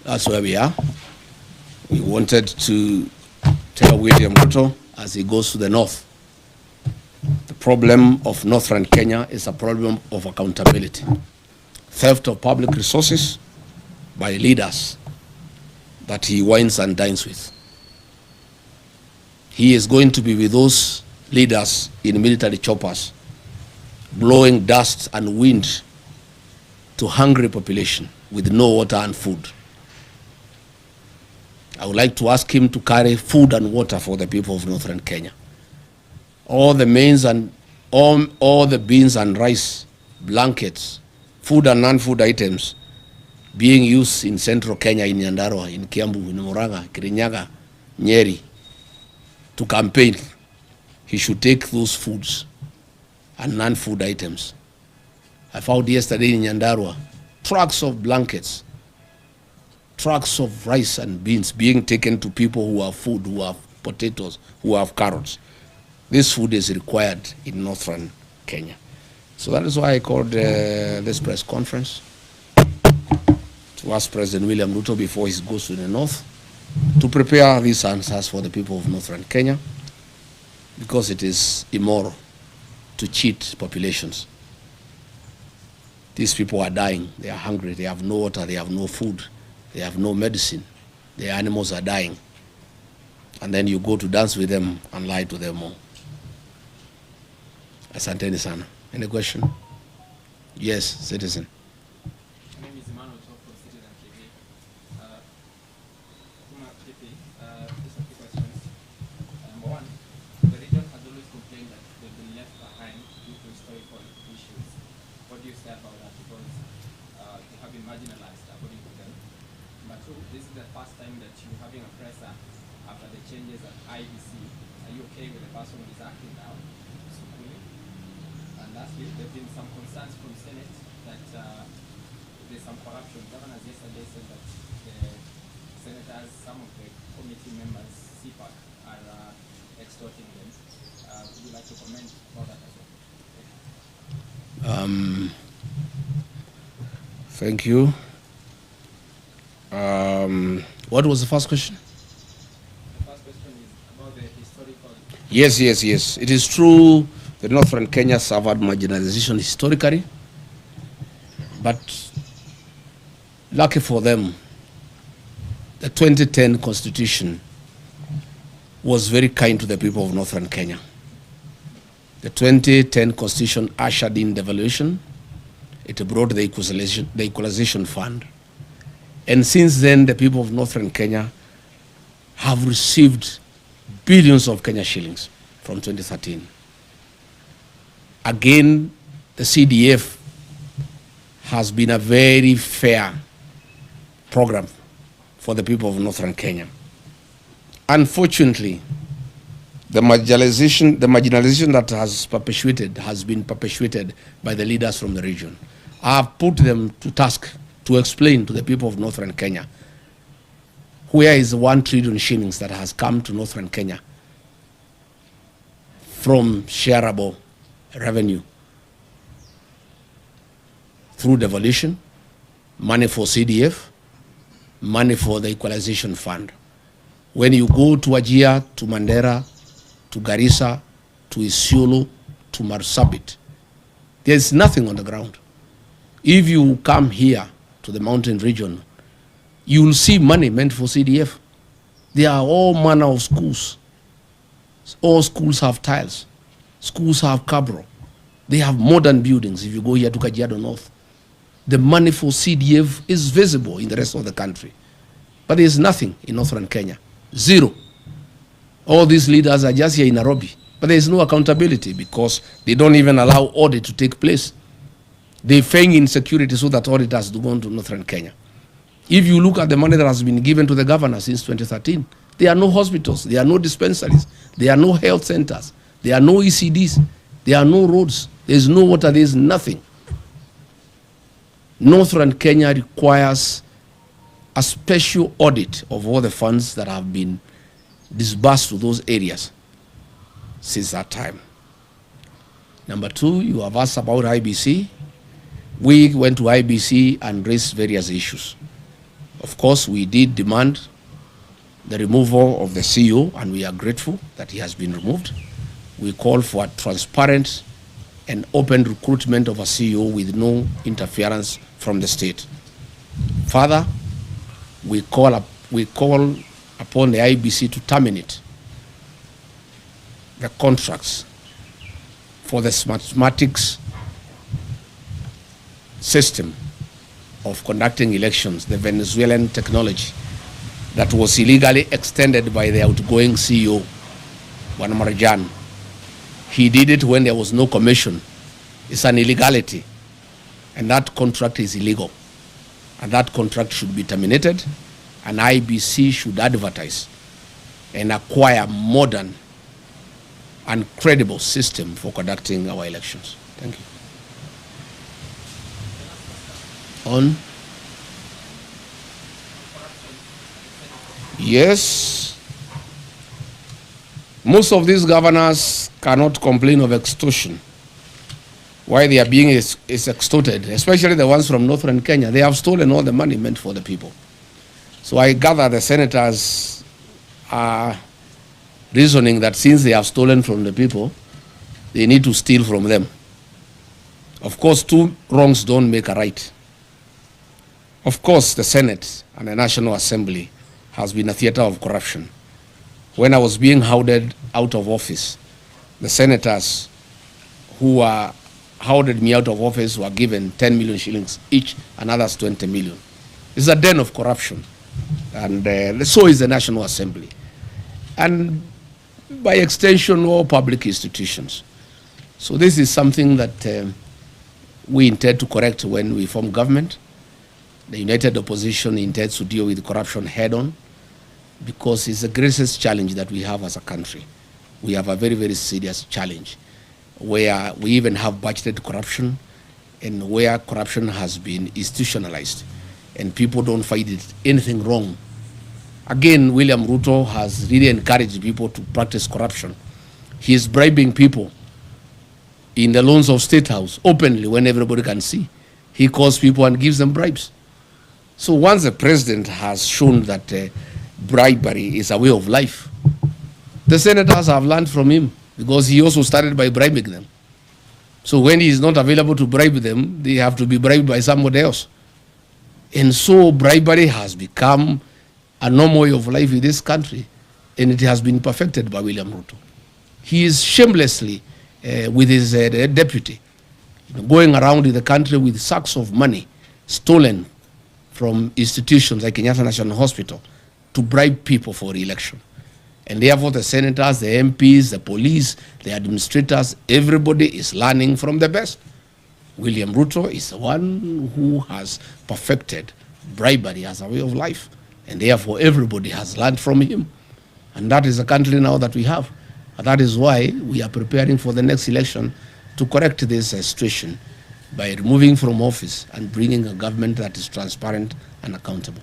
That's where we are. We wanted to tell William Ruto as he goes to the north, the problem of northern Kenya is a problem of accountability. Theft of public resources by leaders that he wines and dines with. He is going to be with those leaders in military choppers, blowing dust and wind to hungry population with no water and food. I would like to ask him to carry food and water for the people of northern Kenya. All the mains and all the beans and rice, blankets, food and non-food items being used in central Kenya, in Nyandarua, in Kiambu, in Murang'a, Kirinyaga, Nyeri, to campaign. He should take those foods and non-food items. I found yesterday in Nyandarua trucks of blankets, trucks of rice and beans being taken to people who have food, who have potatoes, who have carrots. This food is required in northern Kenya. So that is why I called this press conference to ask President William Ruto before he goes to the north to prepare these answers for the people of northern Kenya, because it is immoral to cheat populations. These people are dying, they are hungry, they have no water, they have no food, they have no medicine, their animals are dying. And then you go to dance with them and lie to them all. Asanteni sana. Any question? Yes, citizen. My name is from citizenTv. Just a few questions. Number one, the region has always complained that they've been left behind due to historical issues. What do you say about that? Because they have been marginalized according to them. Number two, this is the first time that you're having a presser after the changes at IBC. Are you okay with the person who is acting now? And lastly, there have been some concerns from Senate that there's some corruption. Governors yesterday said that the senators, some of the committee members, CPAC, are extorting them. Would you like to comment about that as well? Thank you. What was the first question? The first question is about the historical... Yes. It is true the northern Kenya suffered marginalization historically, but lucky for them, the 2010 constitution was very kind to the people of northern Kenya. The 2010 constitution ushered in devaluation. It brought the equalization fund. And since then, the people of northern Kenya have received billions of Kenya shillings from 2013. Again, the CDF has been a very fair program for the people of northern Kenya. Unfortunately, the marginalization that has been perpetuated by the leaders from the region. I have put them to task to explain to the people of northern Kenya where is 1 trillion shillings that has come to northern Kenya from shareable revenue through devolution, money for CDF, money for the equalization fund. When you go to Wajir, to Mandera, to Garissa, to Isiolo, to Marsabit, there's nothing on the ground. If you come here to the mountain region, you will see money meant for CDF. There are all manner of schools. All schools have tiles. Schools have cabro. They have modern buildings. If you go here to Kajiado North, the money for CDF is visible in the rest of the country. But there is nothing in northern Kenya. Zero. All these leaders are just here in Nairobi. But there is no accountability because they don't even allow audit to take place. They feign insecurity so that audit has to go on to northern Kenya. If you look at the money that has been given to the governor since 2013, there are no hospitals, there are no dispensaries, there are no health centers, there are no ECDs, there are no roads, there is no water, there is nothing. Northern Kenya requires a special audit of all the funds that have been disbursed to those areas since that time. Number two, you have asked about IBC. We went to IBC and raised various issues. Of course, we did demand the removal of the CEO, and we are grateful that he has been removed. We call for a transparent and open recruitment of a CEO with no interference from the state. Further, we call upon the IBC to terminate the contracts for the mathematics system of conducting elections, the Venezuelan technology that was illegally extended by the outgoing CEO, Juan Marjan. He did it when there was no commission. It's an illegality, and that contract is illegal. And that contract should be terminated, and IBC should advertise and acquire modern and credible system for conducting our elections. Thank you. On? Yes. Most of these governors cannot complain of extortion. Why they are being is extorted, especially the ones from northern Kenya. They have stolen all the money meant for the people. So I gather the senators are reasoning that since they have stolen from the people, they need to steal from them. Of course, two wrongs don't make a right. Of course, the Senate and the National Assembly has been a theater of corruption. When I was being hounded out of office, the senators who hounded me out of office were given 10 million shillings each, and others 20 million. It's a den of corruption. And so is the National Assembly. And by extension, all public institutions. So this is something that we intend to correct when we form government. The United Opposition intends to deal with corruption head-on, because it's the greatest challenge that we have as a country. We have a very, very serious challenge where we even have budgeted corruption, and where corruption has been institutionalized and people don't find it anything wrong. Again, William Ruto has really encouraged people to practice corruption. He is bribing people in the loans of State House openly when everybody can see. He calls people and gives them bribes. So once the president has shown that bribery is a way of life, the senators have learned from him, because he also started by bribing them. So when he is not available to bribe them, they have to be bribed by somebody else. And so bribery has become a normal way of life in this country, and it has been perfected by William Ruto. He is shamelessly, with his deputy, going around in the country with sacks of money stolen from institutions like Kenyatta National Hospital to bribe people for re-election. And therefore the senators, the MPs, the police, the administrators, everybody is learning from the best. William Ruto is the one who has perfected bribery as a way of life. And therefore everybody has learned from him. And that is the country now that we have. And that is why we are preparing for the next election to correct this situation by removing from office and bringing a government that is transparent and accountable.